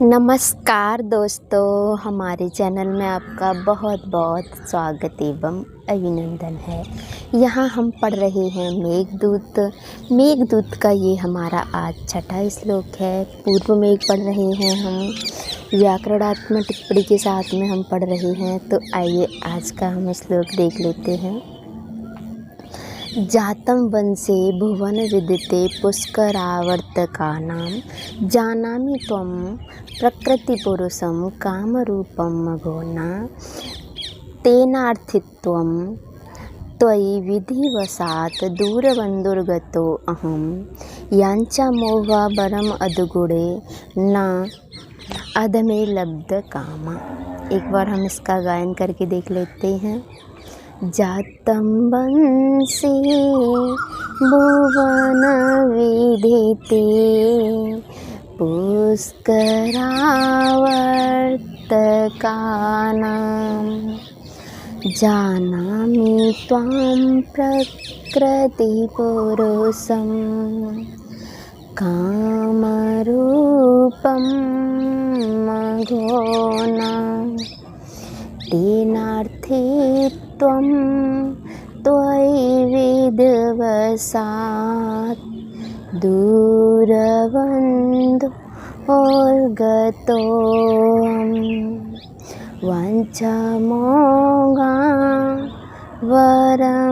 नमस्कार दोस्तों, हमारे चैनल में आपका बहुत बहुत स्वागत एवं अभिनंदन है। यहाँ हम पढ़ रहे हैं मेघदूत। मेघदूत का ये हमारा आज छठा श्लोक है। पूर्व में एक पढ़ रहे हैं हम, व्याकरणात्मक टिप्पणी के साथ में हम पढ़ रहे हैं। तो आइए आज का हम श्लोक देख लेते हैं। जातं वंशे भुवन विदिते पुष्करावर्तकानां जानामि त्वं प्रकृतिपुरुषं कामरूपं मघोना तेनार्थित्वं त्वयि विधिवशात् दूरबन्धुर्गतो अहं याञ्चा मोहा वरम अधगुणे न अधमे लब्ध कामा। एक बार हम इसका गायन करके देख लेते हैं। जातं वंशे भुवन विदिते पुष्करावर्तकानां जानामि त्वां प्रकृतिपुरुषं कामरूपं मघोना तेनार्थित्वं त्वयि विधिवशात् दूरबन्धुर्गतोऽहं वाञ्छामोघा वरमधिगुणे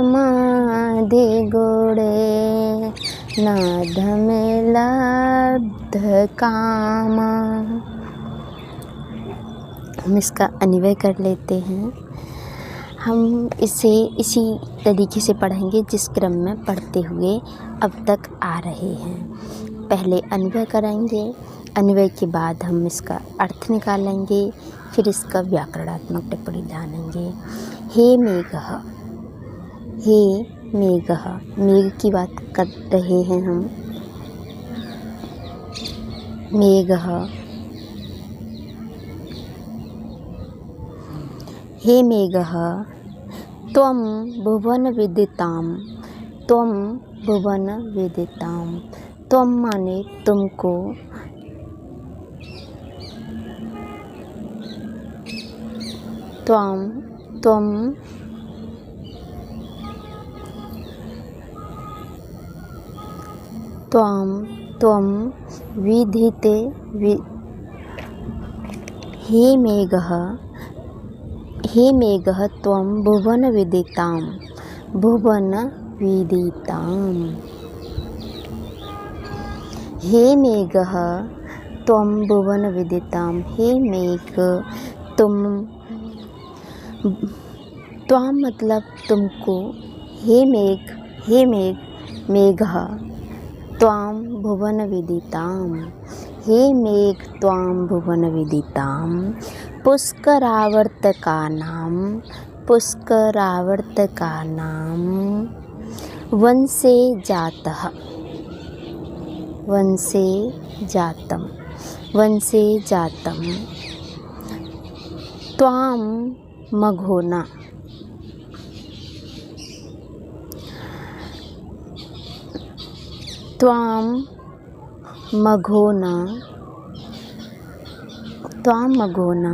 नाधमे लब्धकामा। हम इसका अन्वय कर लेते हैं। हम इसे इसी तरीके से पढ़ेंगे जिस क्रम में पढ़ते हुए अब तक आ रहे हैं। पहले अन्वय करेंगे, अन्वय के बाद हम इसका अर्थ निकालेंगे, फिर इसका व्याकरणात्मक टिप्पणी जानेंगे। हे मेघः, हे मेघः, मेघ की बात कर रहे हैं हम। मेघः, हे मेघः, त्वं भुवन विदितां, त्वं भुवन विदितां। त्वं माने तुमको, त्वं त्वं त्वं त्वं विदिते हे मेघः, हे मेघः, त्वं भुवन विदितां, भुवन विदितां। हे मेघः, त्वं भुवन विदितां। हे मेघ, तुम, त्वं मतलब तुमको। हे मेघ, हे मेघ, मेघः, त्वं भुवन विदितां। हे मेघ, त्वं भुवन विदितां। पुष्करावर्तकानां, पुष्करावर्तकानां वंशे जातः, वंशे जातं, वंशे जातं। त्वां मघोना, त्वां मघोना, त्वां मघोना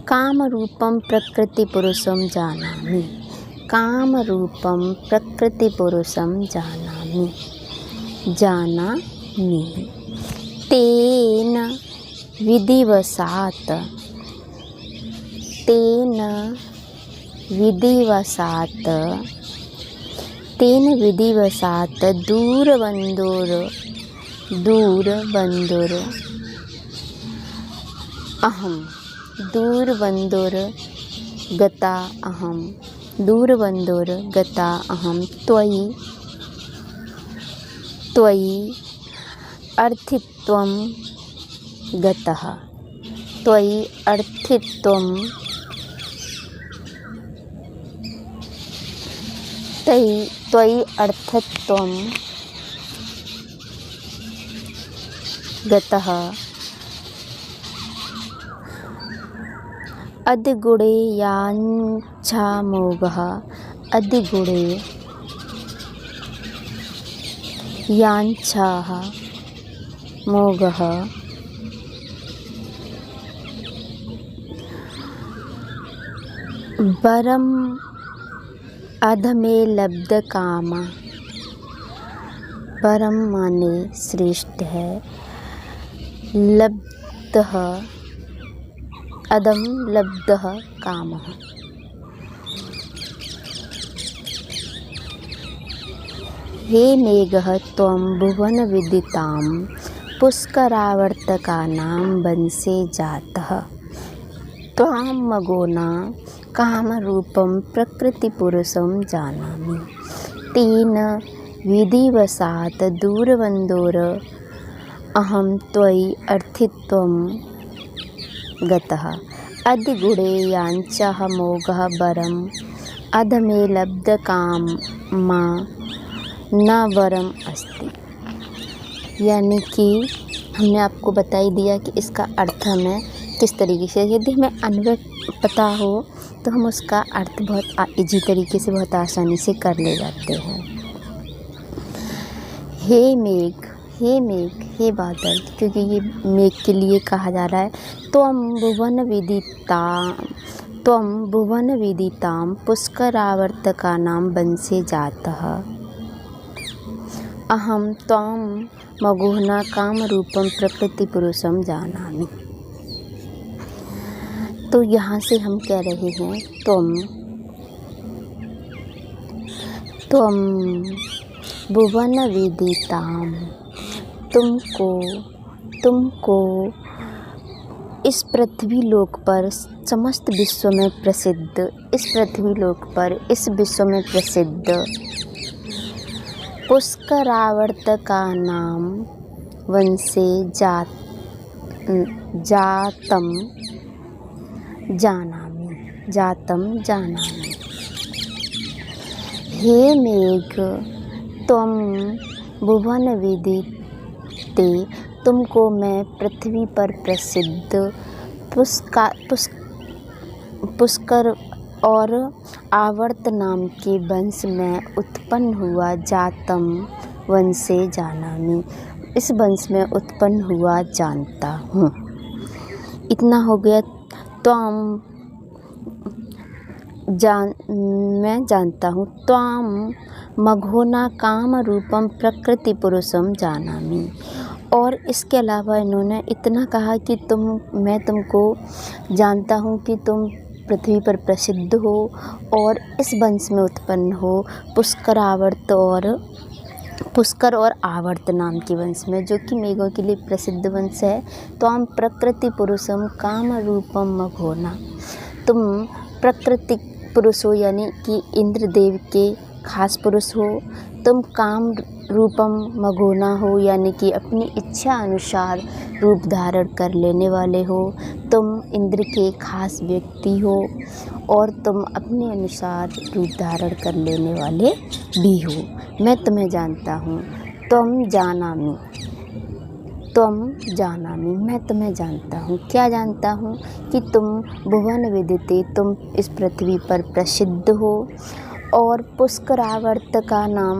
कामरूपं प्रकृतिपुरुषं जानामि, कामरूपं प्रकृतिपुरुषं जानामि, जानामि। तेन विधिवशात्, तेन विधिवशात्, तेन विधिवशात् दूरबन्धुर्, दूरबन्धुर् अहं, दूरबन्धुर्गता अहं, दूरबन्धुर्गता अहं त्वयि, त्वयि अर्थित्वं गतः, त्वयि अर्थित्वं, त्वयि अर्थित्वं गतः अधगुणे याञ्छामोघः, अधगुणे यांछः मोघः वरम अधमे लब्ध कामा। परम माने श्रेष्ठ है, लब्धः अदम लब्धः कामः। हे मेघः त्वं भुवन विदितां पुष्करावर्तकानां वंशे जातः। त्वां मघोना कामरूपं प्रकृतिपुरुषं जानामि। तेन विधिवशात् दूरवन्दोर अहं त्वयि अर्थित्वं गतः। अद्य गुणे याञ्चः मोघः वरम् अधमे लब्धकामा न वरम अस्ति। यानी कि हमने आपको बता ही दिया कि इसका अर्थ हमें किस तरीके से, यदि हमें अन्वय पता हो तो हम उसका अर्थ बहुत इजी तरीके से, बहुत आसानी से कर ले जाते हैं। हे मेघ, हे मेघ, हे बादल, क्योंकि ये मेघ के लिए कहा जा रहा है। त्वं भुवन विदितां पुष्करावर्तकानां वंशे जातः। अहम त्वां मघोना कामरूपं प्रकृतिपुरुषं जानामि। तो यहाँ से हम कह रहे हैं त्वं भुवन विदितां, तुमको इस पृथ्वी लोक पर, समस्त विश्व में प्रसिद्ध, इस पृथ्वी लोक पर, इस विश्व में प्रसिद्ध पुष्करावर्तकानां वंशे जातं जानामि। हे मेघ त्वं भुवन विदिते, तुमको मैं पृथ्वी पर प्रसिद्ध पुष्कर और आवर्त नाम के वंश में उत्पन्न हुआ, जातम वंशे जानामि, इस वंश में उत्पन्न हुआ जानता हूँ। इतना हो गया। मैं जानता हूँ। त्वां मघोना काम रूपम प्रकृति पुरुषम जानामि। और इसके अलावा इन्होंने इतना कहा कि मैं तुमको जानता हूँ कि तुम पृथ्वी पर प्रसिद्ध हो और इस वंश में उत्पन्न हो, पुष्कर और आवर्त नाम के वंश में, जो कि मेघों के लिए प्रसिद्ध वंश है। त्वां प्रकृति पुरुषम काम रूपम मघोना, तुम प्रकृति पुरुष हो, यानी कि इंद्रदेव के खास पुरुष हो। तुम काम रूपम मघोना हो, यानी कि अपनी इच्छा अनुसार रूप धारण कर लेने वाले हो। तुम इंद्र के खास व्यक्ति हो और तुम अपने अनुसार रूप धारण कर लेने वाले भी हो। मैं तुम्हें जानता हूँ। त्वं जानामि, मैं तुम्हें जानता हूँ। क्या जानता हूँ? कि तुम भुवन विदिते, तुम इस पृथ्वी पर प्रसिद्ध हो और पुष्करावर्त का नाम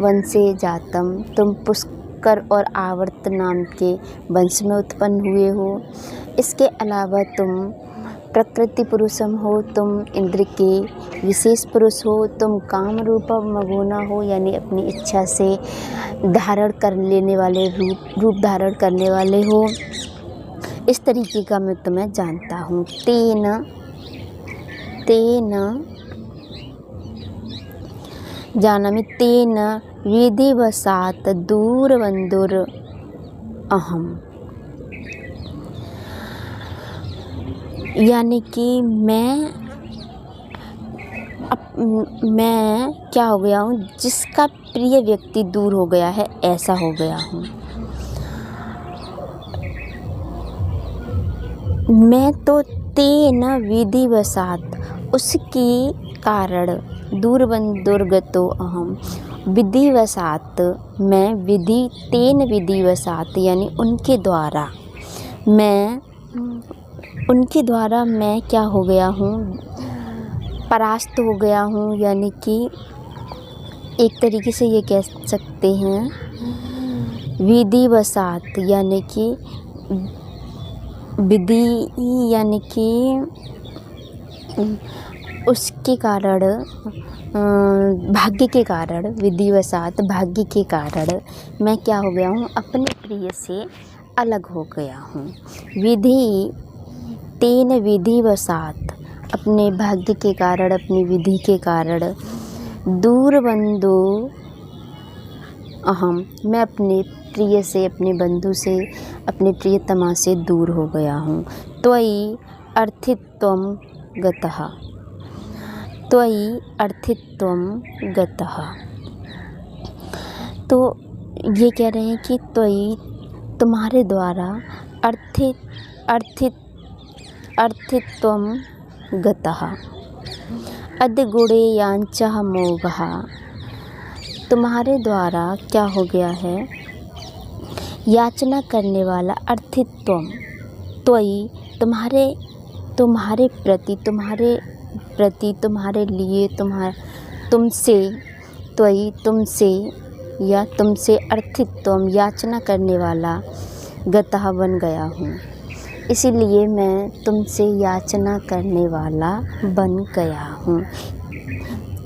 वंशे जातम, तुम पुष्कर और आवर्त नाम के वंश में उत्पन्न हुए हो। इसके अलावा तुम प्रकृति पुरुषम हो, तुम इंद्र के विशेष पुरुष हो। तुम काम रूप मघोना हो, यानी अपनी इच्छा से धारण कर लेने वाले, रूप धारण करने वाले हो। इस तरीके का मैं तुम्हें जानता हूँ। तेन जानामि, तेन विधिवशात् दूरवन्दुर अहम, यानी कि मैं क्या हो गया हूँ, जिसका प्रिय व्यक्ति दूर हो गया है, ऐसा हो गया हूँ। मैं तो तेन विधिवशात्, उसके कारण, दूरवन्दुर्गतो अहम, विधिवशात् मैं, तेन विधिवशात् यानी उनके द्वारा मैं क्या हो गया हूँ, परास्त हो गया हूँ। यानी कि एक तरीके से ये कह सकते हैं विधिवशात्, यानी कि विधि, यानी कि उसके कारण भाग्य के कारण, विधिवशात भाग्य के कारण मैं क्या हो गया हूँ, अपने प्रिय से अलग हो गया हूँ। विधि तेन विधिवशात, अपने भाग्य के कारण, अपनी विधि के कारण, दूर बंधु अहम, मैं अपने प्रिय से, अपने बंधु से, अपने प्रियतमा से दूर हो गया हूँ। त्वयि अर्थित्वं गतः, त्वयि अर्थित्वं गतः। तो ये कह रहे हैं कि त्वयि, तुम्हारे द्वारा, अर्थित्वं गतः, अद्गुणे यांचः मोघः, तुम्हारे द्वारा क्या हो गया है, याचना करने वाला, अर्थित्वम, त्वयि, तुम्हारे प्रति, तुम्हारे लिए, तुमसे, त्वयि, तुमसे या तुमसे, अर्थित्वम, याचना करने वाला, गतः, बन गया हूँ। इसीलिए मैं तुमसे याचना करने वाला बन गया हूँ।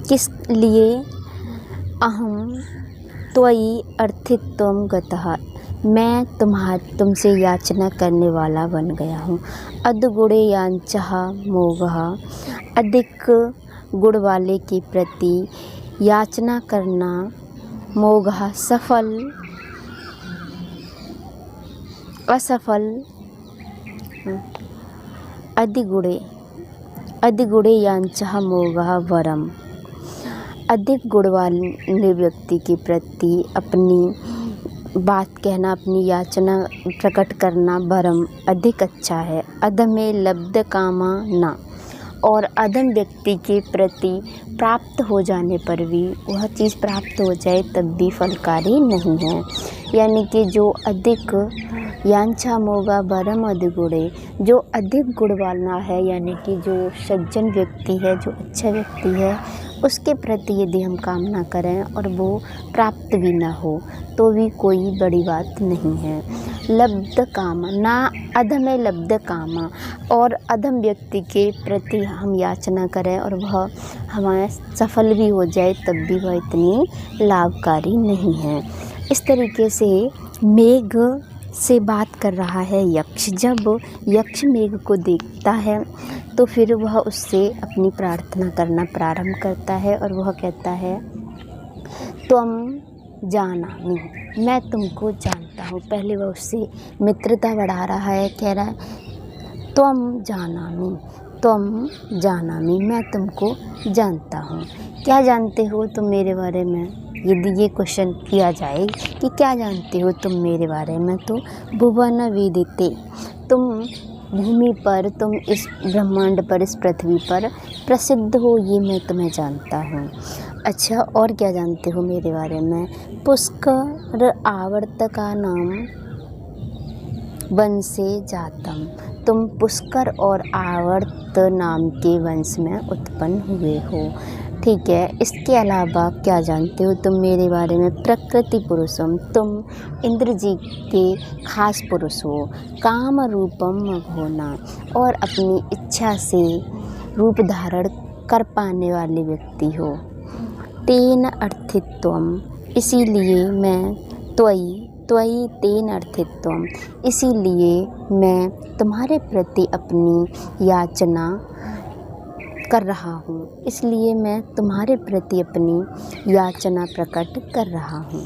किस लिए? अहम त्वयि अर्थित्वं गतः, मैं तुमसे याचना करने वाला बन गया हूँ। अद्गुणे यांचः मोघः, अधिक गुण वाले के प्रति याचना करना, मोघः, असफल, अधिगुणे यांचः मोघः वरम, अधिक गुण वाले व्यक्ति के प्रति अपनी बात कहना, अपनी याचना प्रकट करना, वरम, अधिक अच्छा है। अधमे लब्ध कामा न, और अधम व्यक्ति के प्रति प्राप्त हो जाने पर भी, वह चीज़ प्राप्त हो जाए तब भी फलकारी नहीं है। यानी कि जो अधिक यांछा मोगा वरम अधिगुणे, जो अधिक गुण वाला है, यानी कि जो सज्जन व्यक्ति है, जो अच्छा व्यक्ति है, उसके प्रति यदि हम कामना करें और वो प्राप्त भी ना हो तो भी कोई बड़ी बात नहीं है। लब्ध कामा ना, अधमे लब्ध कामा, और अधम व्यक्ति के प्रति हम याचना करें और वह हमारे सफल भी हो जाए तब भी वह इतनी लाभकारी नहीं है। इस तरीके से मेघ से बात कर रहा है यक्ष। जब यक्ष मेघ को देखता है तो फिर वह उससे अपनी प्रार्थना करना प्रारंभ करता है और वह कहता है, त्वम जानामि, मैं तुमको जानता हूँ। पहले वह उससे मित्रता बढ़ा रहा है, कह रहा है त्वम जानामि, मैं तुमको जानता हूँ। क्या जानते हो तुम मेरे बारे में? यदि ये क्वेश्चन किया जाए कि क्या जानते हो तुम मेरे बारे में, तो भुवन विदिते, तुम भूमि पर, तुम इस ब्रह्मांड पर, इस पृथ्वी पर प्रसिद्ध हो, ये मैं तुम्हें जानता हूँ। अच्छा, और क्या जानते हो मेरे बारे में? पुष्कर आवर्तका नाम वंशे जातम, तुम पुष्कर और आवर्त नाम के वंश में उत्पन्न हुए हो। ठीक है, इसके अलावा क्या जानते हो तुम मेरे बारे में? प्रकृति पुरुषम, तुम इंद्र जी के खास पुरुष हो। काम रूपम मघोना, और अपनी इच्छा से रूप धारण कर पाने वाले व्यक्ति हो। तेन अर्थित्वम, इसीलिए मैं, त्वयि तेन अर्थित्वम, इसीलिए मैं तुम्हारे प्रति अपनी याचना कर रहा हूँ, इसलिए मैं तुम्हारे प्रति अपनी याचना प्रकट कर रहा हूँ।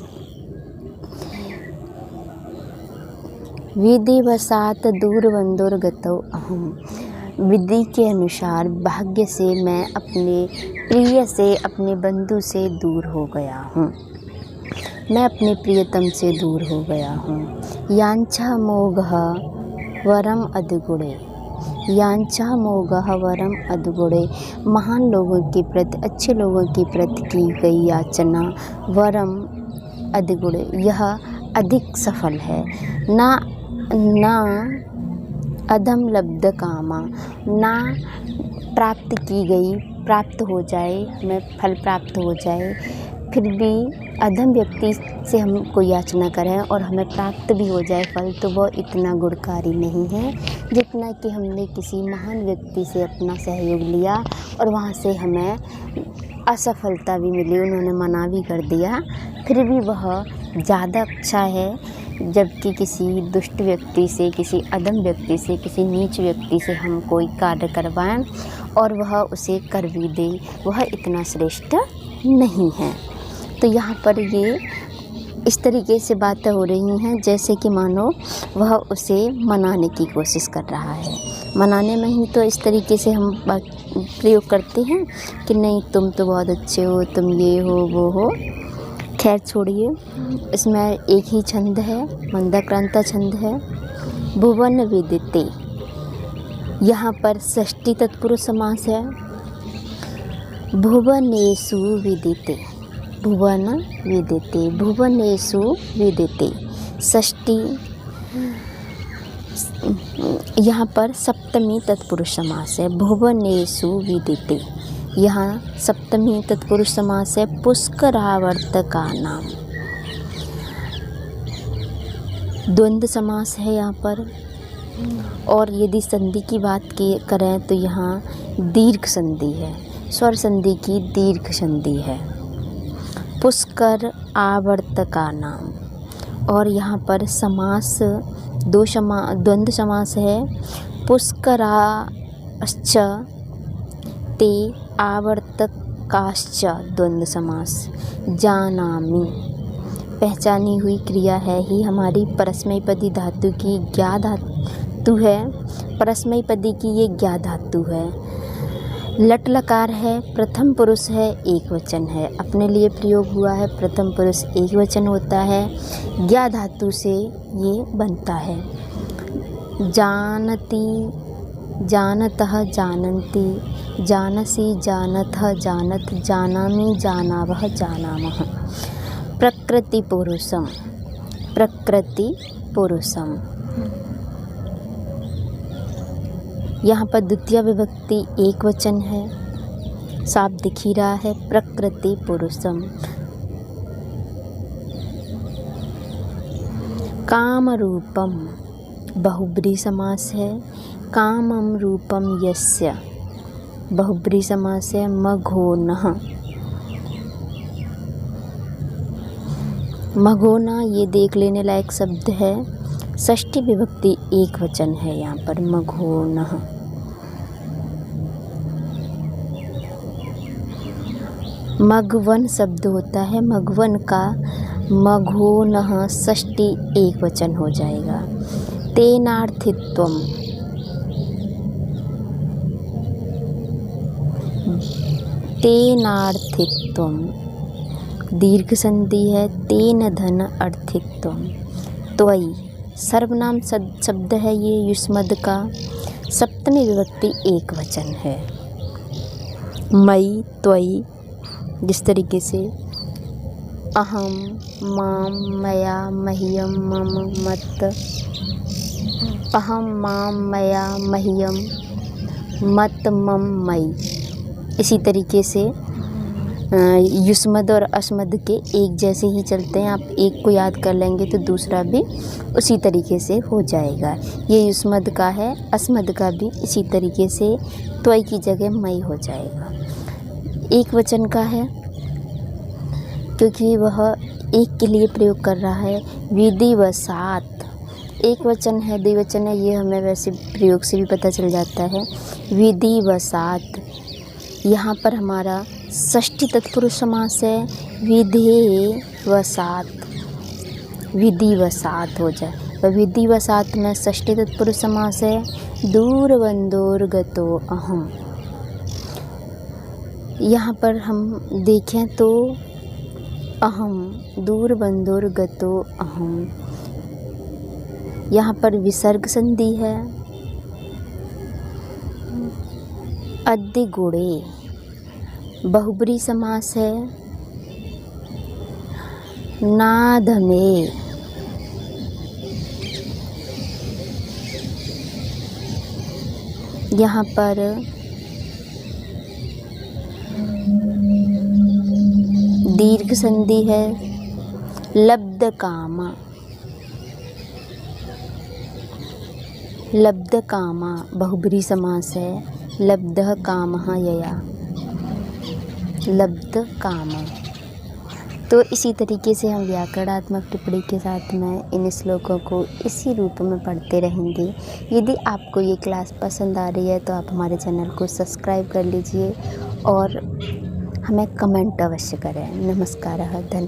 विधिवशात दूरबंधुर्गतो अहम, विधि के अनुसार, भाग्य से मैं अपने प्रिय से, अपने बंधु से दूर हो गया हूँ। मैं अपने प्रियतम से दूर हो गया हूँ। यांछा मोघः वरम अद्गुणे, यांछा मोघः वरम अद्गुणे, महान लोगों के प्रति, अच्छे लोगों के प्रति की गई याचना, वरम अद्गुणे, यह अधिक सफल है। ना अधम लब्ध कामा, ना प्राप्त की गई, प्राप्त हो जाए, हमें फल प्राप्त हो जाए, फिर भी अधम व्यक्ति से हम कोई याचना करें और हमें प्राप्त भी हो जाए फल, तो वो इतना गुणकारी नहीं है जितना कि हमने किसी महान व्यक्ति से अपना सहयोग लिया और वहाँ से हमें असफलता भी मिली, उन्होंने मना भी कर दिया, फिर भी वह ज़्यादा अच्छा है जबकि किसी दुष्ट व्यक्ति से, किसी अधम व्यक्ति से, किसी नीच व्यक्ति से हम कोई कार्य करवाएं और वह उसे कर भी दे, वह इतना श्रेष्ठ नहीं है। तो यहाँ पर ये इस तरीके से बातें हो रही हैं जैसे कि मानो वह उसे मनाने की कोशिश कर रहा है। मनाने में ही तो इस तरीके से हम प्रयोग करते हैं कि नहीं तुम तो बहुत अच्छे हो, तुम ये हो वो हो। खैर छोड़िए, इसमें एक ही छंद है, मंदाक्रांता छंद है। भुवन विदिते, यहाँ पर षष्ठी तत्पुरुष समास है। भुवनेषु विदिते, भुवन विदिते, भुवनेषु विदिते, षष्ठी यहाँ पर सप्तमी तत्पुरुष समास है। भुवनेषु विदिते, यहाँ सप्तमी तत्पुरुष समास है। पुष्करावर्तका नाम, द्वंद्व समास है यहाँ पर। और यदि संधि की बात करें तो यहाँ दीर्घ संधि है, स्वर संधि की दीर्घ संधि है। पुष्कर आवर्तका नाम, और यहाँ पर समास द्वंद्व समास है। पुष्कराश्च ते आवर्तकाश्च, द्वंद्व समास। जानामि, पहचानी हुई क्रिया है ही हमारी परस्मैपदी धातु की ज्ञा धातु है, परस्मैपदी की ये ज्ञा धातु है। लट लकार है, प्रथम पुरुष है, एक वचन है, अपने लिए प्रयोग हुआ है, प्रथम पुरुष एक वचन होता है, ज्ञा धातु से ये बनता है। जानती, जानतः, जानन्ति, जानसि, जानतः, जानत, जानामि, जानावः, जानामः। प्रकृति पुरुषम, प्रकृति पुरुषम, यहाँ पर द्वितीय विभक्ति एक वचन है, साफ दिख ही रहा है। प्रकृति पुरुषम। काम रूपम, बहुब्री समास है। कामम रूपम यस्य, बहुब्री समास है। मघोनः, मघोना ये देख लेने लायक शब्द है। षष्ठी विभक्ति एक वचन है यहाँ पर, मघोनः। मघवन शब्द होता है, मघवन का मघोनः षष्ठी एक वचन हो जाएगा। तेनार्थित्वम, तेनार्थित्वम, दीर्घ संधि है। तेन धन अर्थित्वम। त्वयि, सर्वनाम शब्द है ये युष्मद् का, सप्तमी विभक्ति एक वचन है। मयि, त्वयि, जिस तरीके से अहम, माम, मया, मह्यम, मम, मत, अहम, माम, मया, मह्यम, मत, मम, मयि, इसी तरीके से युष्मद् और अस्मद् के एक जैसे ही चलते हैं। आप एक को याद कर लेंगे तो दूसरा भी उसी तरीके से हो जाएगा। ये युष्मद् का है, अस्मद् का भी इसी तरीके से त्वयि की जगह मई हो जाएगा। एक वचन का है क्योंकि वह एक के लिए प्रयोग कर रहा है। विधिवसात, एक वचन है, द्विवचन है, ये हमें वैसे प्रयोग से भी पता चल जाता है। विधिवसात, यहाँ पर हमारा षष्ठी तत्पुरुष समास है। विधिवसात, विधिवसात हो जाए। विधिवसात में षष्ठी तत्पुरुष समास है। दूरबंधोर्गतो अहम, यहाँ पर हम देखें तो अहम, दूरबंधोर्गतो अहम, यहाँ पर विसर्ग संधि है। अद्य गुणे, बहुब्री समास है। नाधमे, यहाँ पर दीर्घ संधि है लब्धकामा। लब्धकामा बहुब्रीहि समास है, लब्धः कामः यया, लब्धकामा। तो इसी तरीके से हम व्याकरणात्मक टिप्पणी के साथ में इन श्लोकों को इसी रूप में पढ़ते रहेंगे। यदि आपको ये क्लास पसंद आ रही है तो आप हमारे चैनल को सब्सक्राइब कर लीजिए और हमें कमेंट अवश्य करें। नमस्कारः, धन्यवाद।